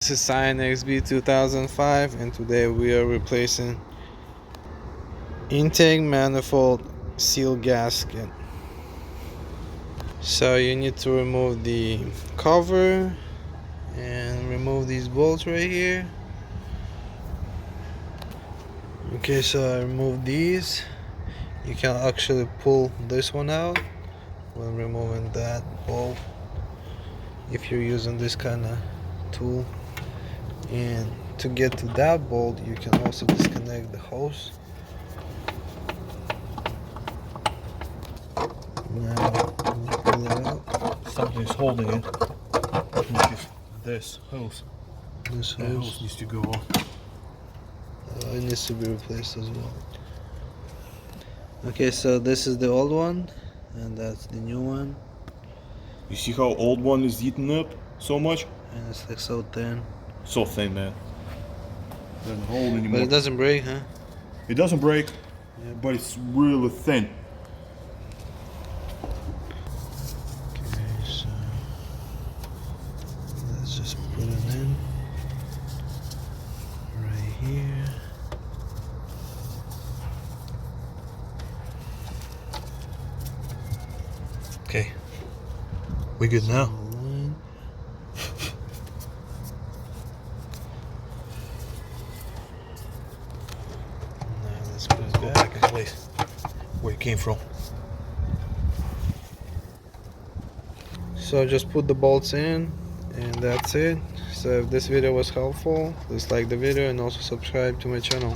This is Scion Xb 2005, and today we are replacing intake manifold seal gasket. So you need to remove the cover and remove these bolts right here. Okay, so I removed these. You can actually pull this one out when removing that bolt if you're using this kind of tool. And to get to that bolt, you can also disconnect the hose. Now pull it out. Something's holding it, which is this hose. This That hose needs to go off. it needs to be replaced as well. Okay, so this is the old one, and that's the new one, You see how old one is eaten up so much? and it's like so thin. So thin, man. Doesn't hold anymore. But it doesn't break, huh? It doesn't break, Yeah. but it's really thin. Okay, so let's just put it in right here. Okay, we good now. Line. Now let's put it Go back. back in place where it came from. So just put the bolts in, and that's it. So if this video was helpful, please like the video and also subscribe to my channel.